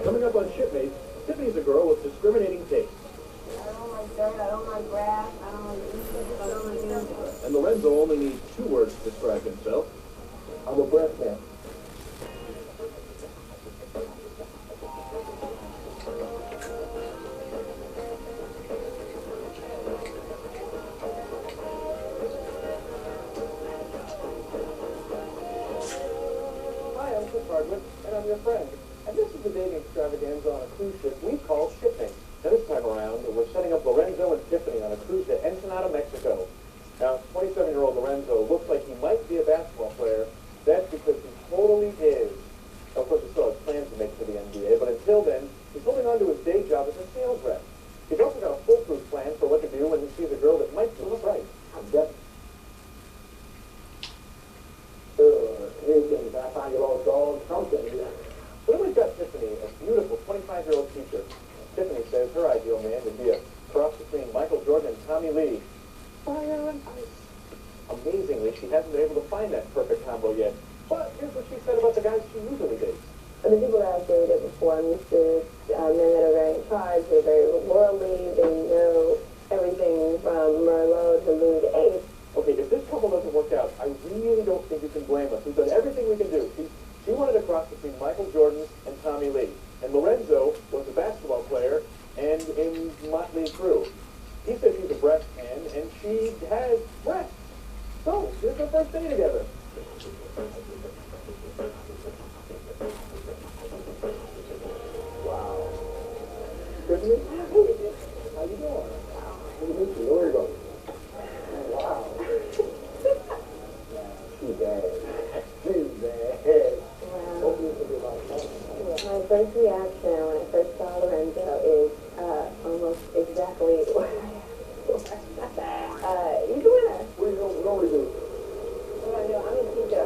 Coming up on Shipmates, Tiffany's a girl with discriminating taste. I don't like dirt, I don't like grass, I don't like insects, I don't like anything. And Lorenzo only needs 2 words to describe himself. I'm a breath man. Hi, I'm Chris Hardwick, and I'm your friend. And this is the dating extravaganza on a cruise ship we call Shipmates. Now this time around, we're setting up Lorenzo and Tiffany on a cruise to Ensenada, Mexico. Now, 27-year-old Lorenzo looks like he might be a basketball player. That's because he totally is. Of course, he still has plans to make it to the NBA, but until then, he's holding on to his day job as a sales rep. He's also got a foolproof plan for what to do when he sees a girl that might do it right. I'm definitely. Hey, I find you lost dog something. So then we've got Tiffany, a beautiful 25-year-old teacher. Tiffany says her ideal man would be a cross between Michael Jordan and Tommy Lee. Fire and ice. Amazingly, she hasn't been able to find that perfect combo yet. But here's what she said about the guys she usually dates. The people that I've dated before, I'm used to men that are very in charge, they're very worldly, they know everything from Merlot to Louis VIII. Okay, if this couple doesn't work out, I really don't think you can blame us. We've done everything we can do. She wanted a cross between Michael Jordan and Tommy Lee. And Lorenzo was a basketball player and in Motley Crue. He says he's a breast man, and she has breasts. So, here's their first day together. Wow. Tiffany? How you doing? Good to meet you. Where are you going? Wow. Too bad. Too bad. Wow. Hope this will be a lot of fun. My first reaction when I first saw Lorenzo is almost exactly what he's a winner. What do you normally do? What do I do? I'm a teacher.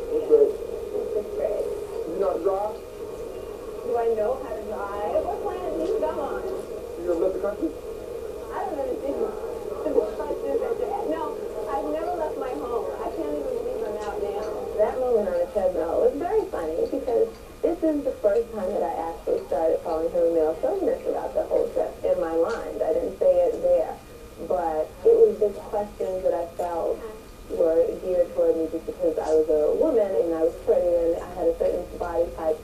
What's great? In 6th grade. You not drive? Do I know how to drive? What planet do you go on? You ever left the country? I don't understand the questions that you're asking. No, I've never left my home. I can't even believe I'm out now. That moment on the treadmill was very funny because this is the first time that I actually started calling him a male chauvinist throughout the whole trip in my mind. I didn't say it there, but it was just questions that I felt were geared toward me just because I was a woman and I was pretty and I had a certain body type.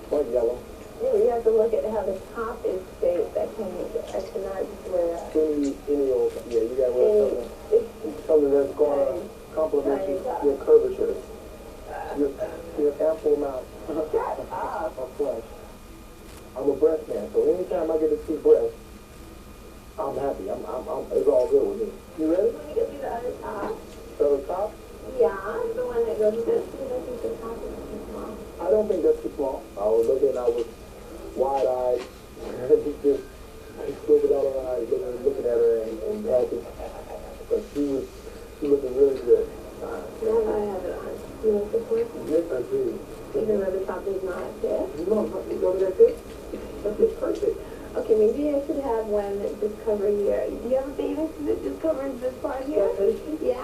Like yellow. You have to look at how the top is shaped. I cannot wear Any old, yeah, you gotta wear something that's going to complement your curvature. Your ample amount of flesh. I'm a breast man, so anytime I get to see breasts, I'm happy. It's all good with me. You ready? Let me get you the other top. The other top? Yeah, the one that goes this. I think the top is too small. I don't think that's too small. I was looking, I was wide-eyed, just squinted out her eyes, looking at her and happy. But she was looking really good. Now I have it on. You like this one? Yes, I do. Even though the top is not there. You know that fit? That fits perfect. Okay, maybe I should have one that just covers here. Do you have a bathing suit that just covers this part here? Yeah?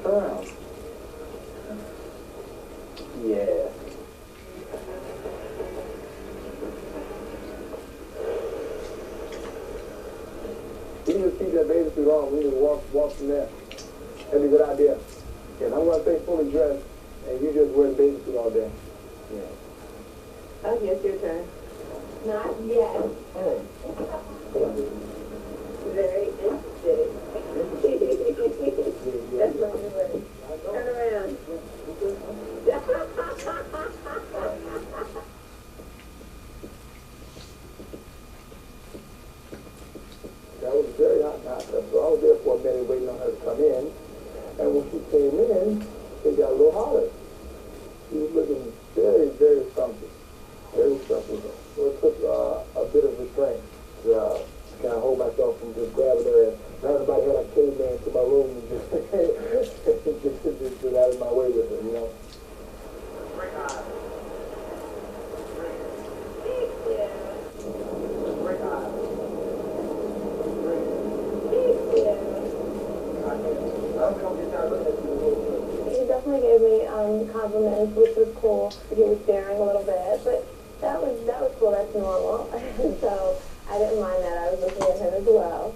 Around. Yeah. We need to keep that bathing suit on. We need to walk from there. That'd be a good idea. And I'm going to stay fully dressed, and you just wear the bathing suit all day. Yeah. Oh, yes, your turn. Not yet. Very interesting. That's my new word. Turn around. That was very hot. So I was there for a minute waiting on her to come in. And when she came in, it got a little hotter. She was looking very, very scrumptious. Very scrumptious. So it took a bit of restraint to kind of hold myself from just grabbing her and everybody had a caveman to my room and just compliments, which was cool. He was staring a little bit, but that was cool. That's normal. And so I didn't mind that. I was looking at him as well.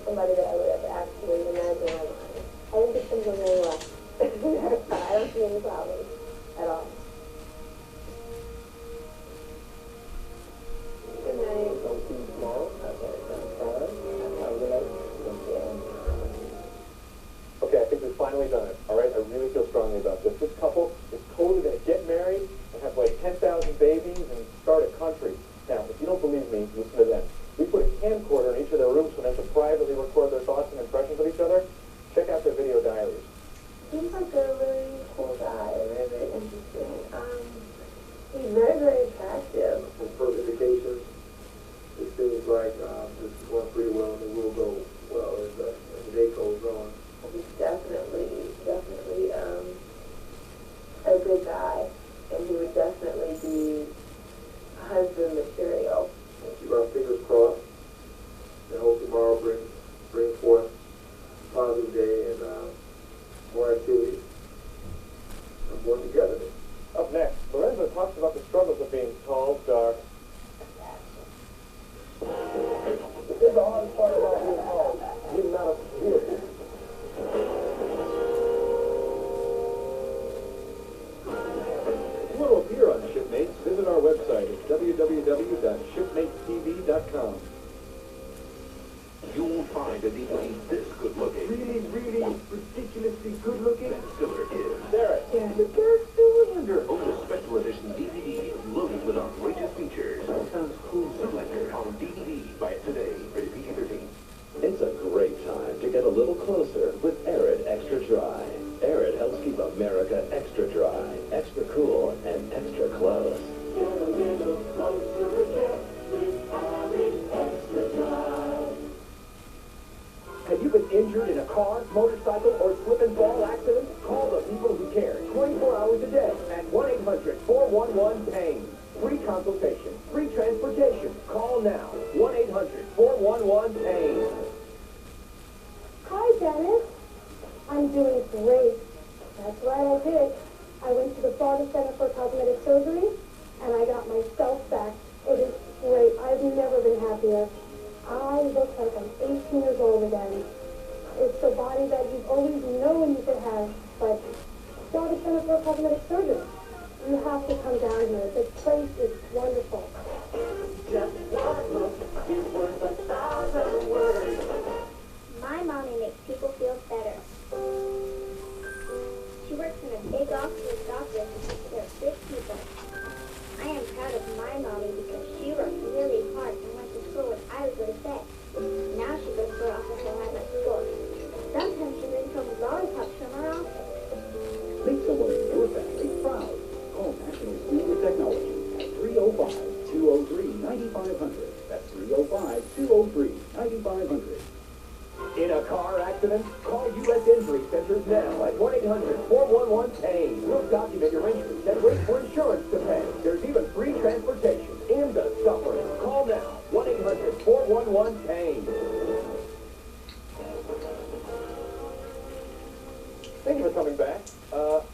Somebody that I would have actually imagined in my mind. I didn't think things were very well. I don't see any problems at all. Good night. Don't see you tomorrow. Okay, sounds fine. Thank you. Okay, I think we've finally done it. All right, I really feel strongly about this. This couple is totally going to get married and have like 10,000 babies and start a country. Now, if you don't believe me, listen to them. We put a camcorder in each of their rooms for them to privately record their thoughts and impressions of each other. Check out their video diaries. Seems like a really cool guy, very, very interesting. He's very, very attractive. On first indications, it seems like this is going pretty well and it will go well as the day goes on. He's definitely a good guy, and he would definitely be husband material. We'll keep our fingers crossed and hope tomorrow bring forth a positive day and more activity and more togetherness. Up next, Lorenzo talks about the struggles of being tall, dark, and handsome. This is the hardest part about being tall. Getting out of beautiful. If you want to appear on Shipmates, visit our website at www.shipmatestv.com. You'll find a DVD this good looking. Really, ridiculously good looking. Bestseller is Derek. Yeah. The Derek Cylinder. own a special edition DVD loaded with outrageous features. Sounds cool. Selector on DVD. Buy it today. Rated PG-13. It's a great time to get a little closer with Arid Extra Dry. Arid helps keep America extra dry, extra cool, and extra close. Have you been injured in a car, motorcycle, or slip and fall accident? Call the people who care 24 hours a day at 1-800-411-PAIN. Free consultation, free transportation. Call now. 1-800-411-PAIN. Hi, Dennis. I'm doing great. That's right, I did. I went to the Florida Center for Cosmetic Surgery, and I got myself back. It is great. I've never been happier. I look like I'm 18 years old again. It's the body that you've always known you could have, but Florida Center for Cosmetic Surgery. You have to come down here. The place is wonderful. Just one look is worth 1,000 words. My mommy makes people feel better. She works in a big office doctor to take care of sick people. I am proud of my mommy because she worked really hard and went to school when I was a vet. Now she goes to her office and I'm at school. Sometimes she brings home lollipops from her office. Make someone in your family proud. Call National School of Technology at 305-203-9500. That's 305-203-9500. In a car accident? Call U.S. Injury Centers now at 1-800-411-PAIN. We'll document your injuries and wait for insurance to pay. There's even free transportation in the suffering. Call now. 1-800-411-PAIN. Thank you for coming back. So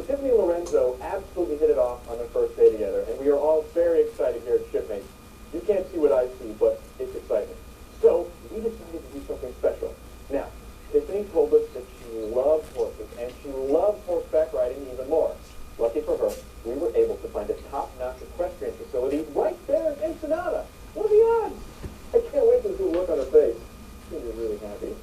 Tiffany and Lorenzo absolutely hit it off on their first day together, and we are all very excited here at Shipmates. You can't see what I see, but it's exciting. So we decided to do something special. Now, Tiffany told us that she loves horses, and she loves horseback riding even more. Lucky for her, we were able to find a top-notch equestrian facility right there in Ensenada. What are the odds? I can't wait to see the look on her face. She'll be really happy.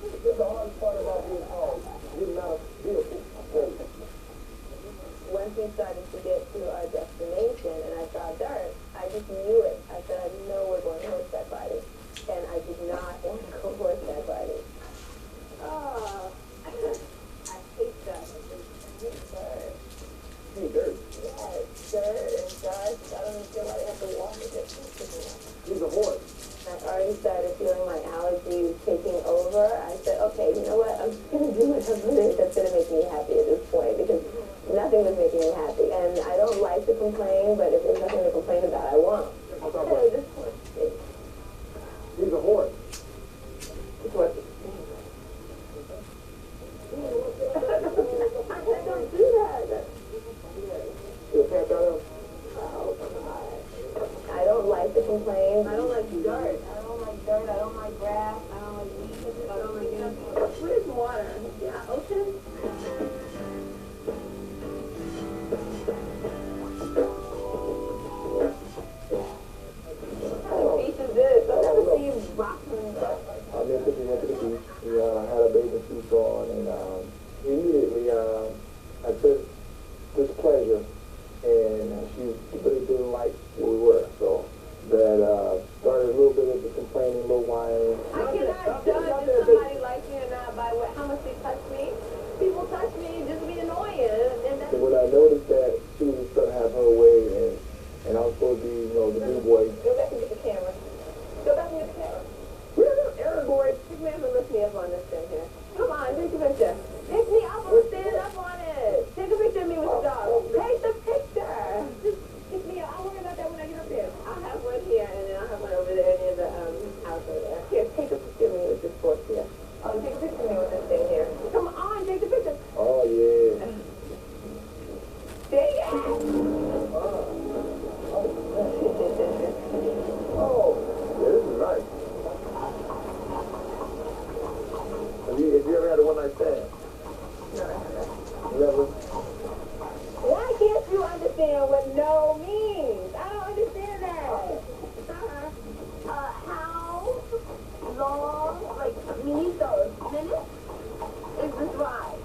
This is the hardest part about being tall. Getting out of beautiful. Once we started to get to our destination and I saw dirt, I just knew it. I said, I know we're going horseback riding. And I did not want to go horseback riding. Oh, I hate that. I hate dirt. Hey, dirt. Yes, dirt and dust. I don't even feel like I have to walk with it. He's a horse. I already started feeling my allergies taking over. I said, okay, you know what? I'm just going to do whatever it is that's going to make me happy at this point because nothing was making me happy. And I don't like to complain, but if there's nothing to complain about, I won't. Okay, this point. complain. I don't like dirt. I don't like dirt. I don't like grass. I don't like weeds. I don't like anything. Where's water? Yeah, ocean? I remember we went to the beach. We had our bathing suits on, and immediately I took displeasure, and she really didn't like where we were. So that started a little bit of the complaining, a little whining. I cannot judge if somebody likes me or not by how much they touch me. People touch me just be annoying. And that's So when I noticed that she was trying to have her way, and I was supposed to be, the big boy. Go back and get the camera. Go back and get the camera. Aaron boy, this man will lift me up on this thing here. Come on, take a picture. Pick me up, I'm standing up on it. Take a picture of me with the dog. Take the picture. Just pick me up. I'll worry about that when I get up there. I'll have one here, and then I'll have one over there near the house over there. Here, take a picture of me with this fork here. Oh, take a picture of me with this thing here. Come on, take the picture. Oh, yeah. There you go. Oh, yeah, this is nice. Have you ever had a one-night stand? No, I haven't. You ever? Why can't you understand what no means? I don't understand that. How long, like, minutos, minutes, is this ride?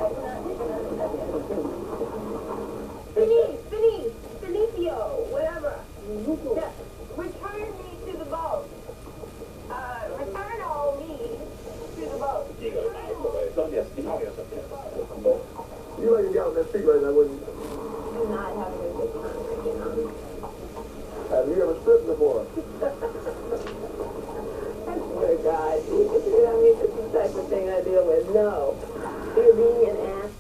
I cannot understand. Finicio, whatever. Yeah. Return me to the boat. Return all me to the boat. You like to get on that feet right now, wouldn't you? I'm not having a good time right now. Have you ever stripped before? I swear to God, this is the type of thing I deal with. No. You're being an ass,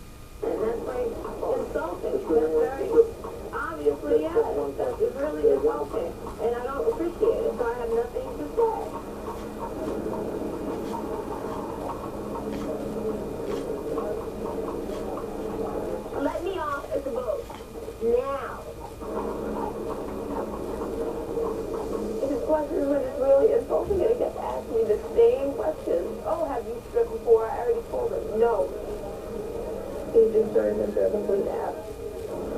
and that's like insulting. That's very, obviously, yes. That is really insulting, and I don't appreciate it, so I have nothing to say. Let me off at the boat. Now. His question was just really insulting, and he kept asking me the same questions. Oh, have you stripped before? I already told him. No. He just turned into a complete ass.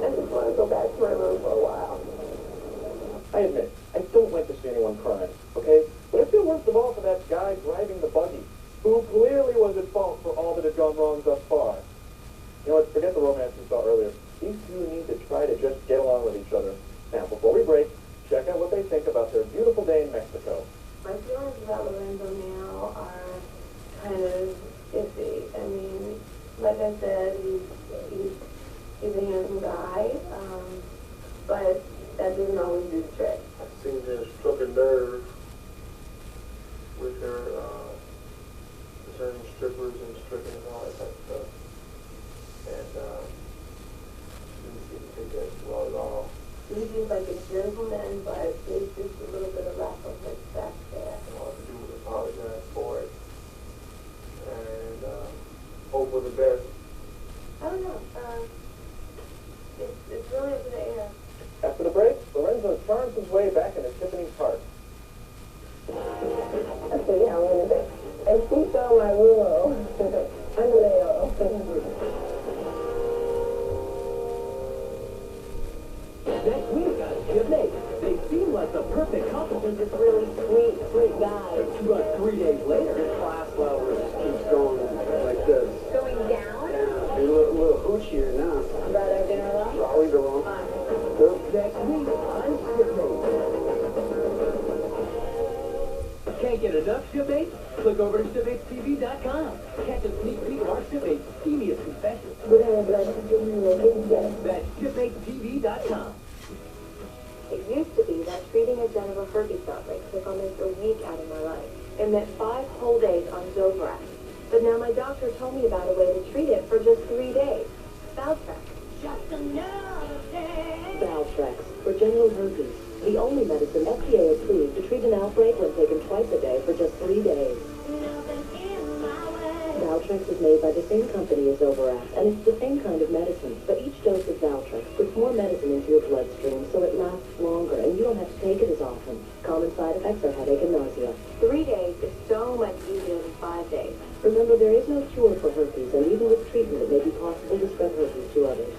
I just want to go back to my room for a while. I admit, I don't like to see anyone crying, okay? But I feel worst of all for that guy driving the buggy, who clearly was at fault for all that had gone wrong thus far. You know what, forget the romance we saw earlier. These two need to try to just get along with each other. Now, before we break, check out what they think about their beautiful day in Mexico. My feelings about Lorenzo now are kind of iffy. I mean, like I said, he's a handsome guy, but that doesn't always do the trick. I seen her struck a nerve with her concerning strippers and stripping and all that type of stuff. And she didn't seem to take that well at all. He seems like a gentleman, but there's just a little bit of lack of respect there. All I have to do was apologize for it and hope for the best. I don't know. It's really up in the air. After the break, Lorenzo charms his way back into Tiffany's heart. Okay, yeah, I'm gonna be. And she saw my willow. Unreal. Next week on Shipmates, they seem like the perfect couple. He's just really sweet guy. But 3 days later, Class levels keeps going like this. Going down? You're a little hoochier now. About our dinner lunch? I'll leave it alone. next week on Shipmates. Can't get enough Shipmates? Click over to ShipmatesTV.com. Catch a sneak peek of our Shipmates steamiest confessions. That's ShipmatesTV.com. It used to be that treating a genital herpes outbreak took almost a week out of my life. It meant 5 whole days on Zovirac. But now my doctor told me about a way to treat it for just 3 days. Valtrex. Just another day. Valtrex for genital herpes. The only medicine FDA approved to treat an outbreak when taken twice a day for just 3 days. Nothing in my way. Valtrex is made by the same company as Zovirac, and it's the same kind of medicine, but each dose of Valtrex puts more more medicine into your bloodstream so it lasts longer and you don't have to take it as often. Common side effects are headache and nausea. 3 days is so much easier than 5 days. Remember, there is no cure for herpes, and even with treatment, it may be possible to spread herpes to others.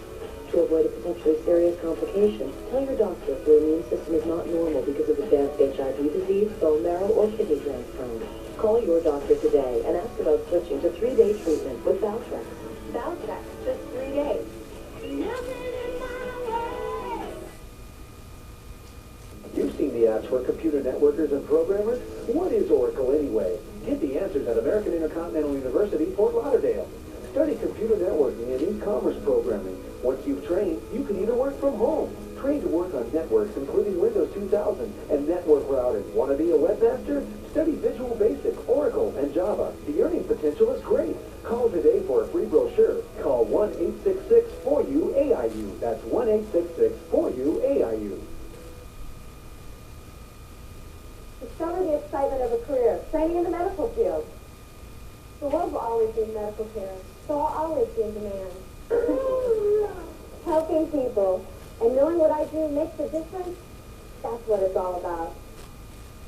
To avoid a potentially serious complication, tell your doctor if your immune system is not normal because of advanced HIV disease, bone marrow, or kidney transplant. Call your doctor today and ask about switching to 3-day treatment with Valtrex. Valtrex, just 3 days. You've seen the apps for computer networkers and programmers. What is Oracle anyway? Get the answers at American Intercontinental University, Fort Lauderdale. Study computer networking and e-commerce programming. Once you've trained, you can even work from home. Train to work on networks, including Windows 2000 and network routing. Want to be a webmaster? Study Visual Basic, Oracle, and Java. The earning potential is great. Call today for a free brochure. Call 1-866-4U-AIU. That's 1-866-4U-AIU. Discover the excitement of a career, training in the medical field. The world will always need medical care, so I'll always be in demand. Helping people and knowing what I do makes a difference, that's what it's all about.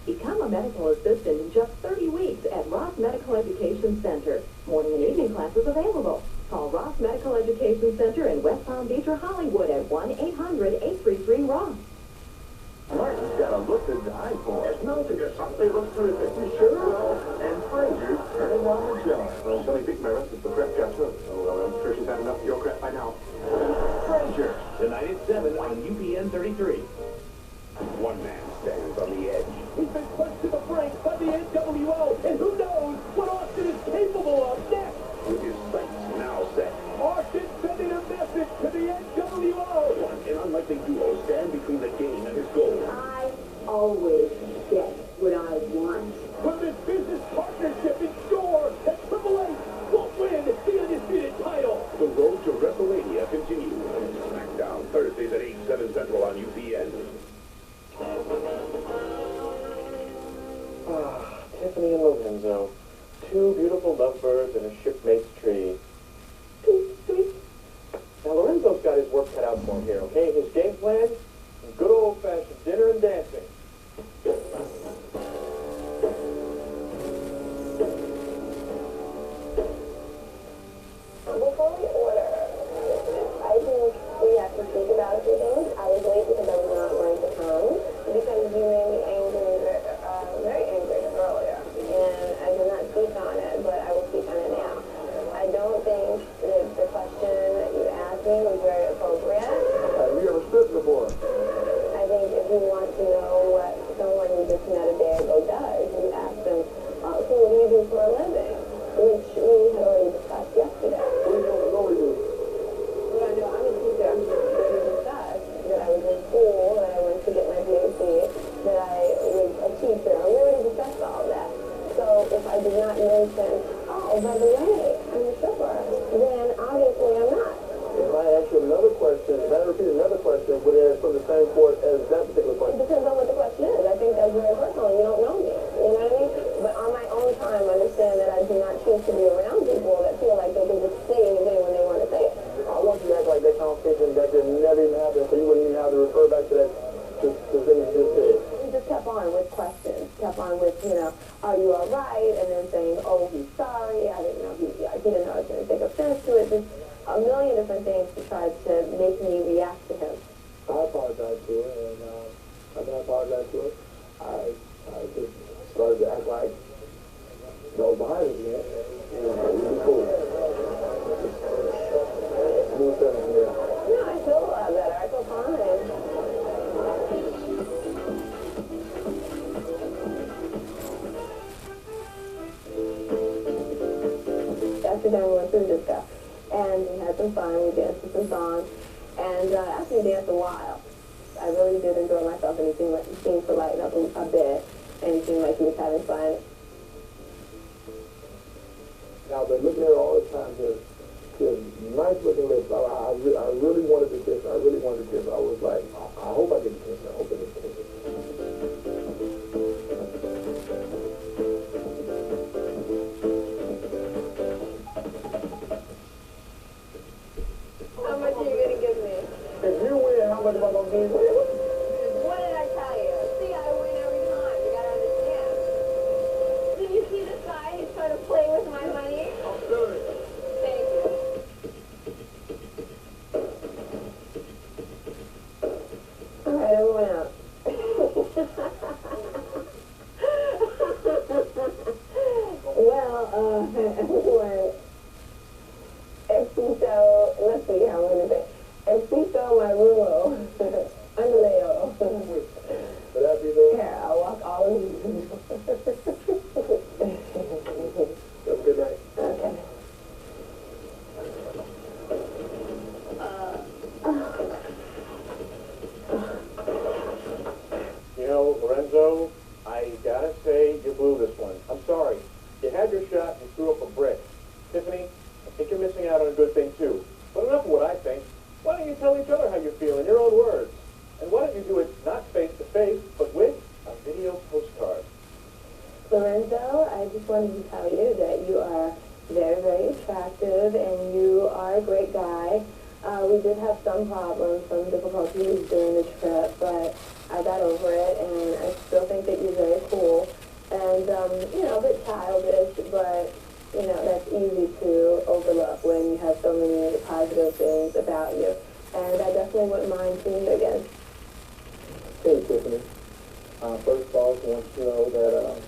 Become a medical assistant in just 30 weeks at Ross Medical Education Center. Morning and evening classes available. Call Ross Medical Education Center in West Palm Beach or Hollywood at 1-800-833-ROSS. Martin's got a look to die for. Smells like something looks terrific. You sure? And Fraser's turning on the jar. Well, Shelly beat my rest of the prep got through. Oh, well, I'm sure she's had enough of your crap by now. Fraser. Tonight at 7 on UPN 33. One man stands on the edge. He's been pushed to the brink by the NWO, and who knows what Austin is capable of next? With his sights now set. Austin sending a message to the NWO. An unlikely duo stand between the game and his goal. I always get what I want. With this business partnership in store, and Triple H will win the undisputed title. The road to WrestleMania continues. SmackDown, Thursdays at 8, 7 Central on UPN. Tiffany and Lorenzo. Two beautiful lovebirds in a shipmates tree. Tweet, tweet. Now, Lorenzo's got his work cut out for him here, okay? His game plan? Good old-fashioned dinner and dancing. Before we order, I think we have to speak about a few things. I was late because I was not going to come because you made me angry, very angry earlier. And I did not speak on it, but I will speak on it now. I don't think that the question that you asked me was very appropriate. Have you ever stood before? I think if you want to know what someone you just met a day ago does, you ask them, so what do you do for a living? Which we had already discussed yesterday. What do you normally do? What I know, I'm a teacher. We discussed that I was in school, that I went to get my PhD, that I was a teacher. We already discussed all that. So if I did not mention, oh, by the way, I'm a stripper, then obviously I'm not. If I ask you another question, if I repeat another question, would it from the same court as that particular It question? depends on what the question is. I think that's very personal. You don't know me. You know what I mean? But on my own time, understand that I do not choose to be around people that feel like they can just say anything when they want to say it. I want you to act like that conversation that did never even happen, so you wouldn't even have to refer back to that, to things you just said. We just kept on with questions. Kept on with, are you all right? And then saying, oh, he's sorry. I didn't know he didn't know I was going to take offense to it. Just a million different things to try to make me react to him. I apologize to her, and after I apologized to her, I just started to act like I was behind it again, and we were cool. Smooth sailing from there. No, I feel a lot better. I feel fine. After that, we went through this stuff. And we had some fun. We danced to some songs. And after we danced a while, I really did enjoy myself, and he seemed to lighten up a bit. And he seemed like he was having fun. Now, I've been looking at her all the time, his nice looking lips. I really wanted to kiss her. I really wanted to kiss her. I was like, I hope I get to kiss her. I hope I get to kiss her. How much are you going to give me? If you win all of you. Have a good night. Okay. You know, Lorenzo, I gotta say you blew this one. I'm sorry. You had your shot, you threw up a brick. Tiffany, I think you're missing out on a good thing too. But enough of what I think. Why don't you tell each other how you feel in your own words? And why don't you do it not face to face, but with a video postcard? Lorenzo, I just wanted to tell you that you are very, very attractive and you are a great guy. We did have some problems, some difficulties during the trip, but I got over it and I still think that you're very cool. And, a bit childish, but, that's easy to overlook when you have so many positive things about you. And I definitely wouldn't mind seeing you again. Hey, Tiffany. First of all, I want you to know that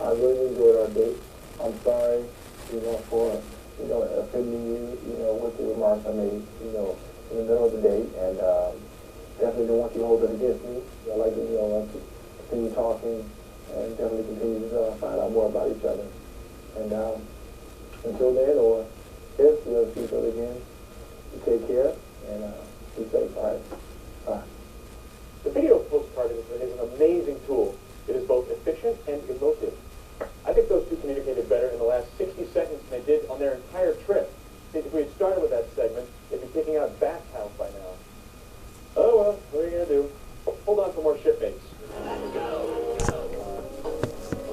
I really enjoyed our date. I'm sorry, for, offending you, with the remarks I made, in the middle of the date. And definitely don't want you to hold it against me. I'd like to, continue talking and definitely continue to find out more about each other. And until then, or if we ever see each other again, you take care and be safe. All right? Bye. The video postcard is an amazing tool. It is both efficient and emotive. I think those two communicated better in the last 60 seconds than they did on their entire trip.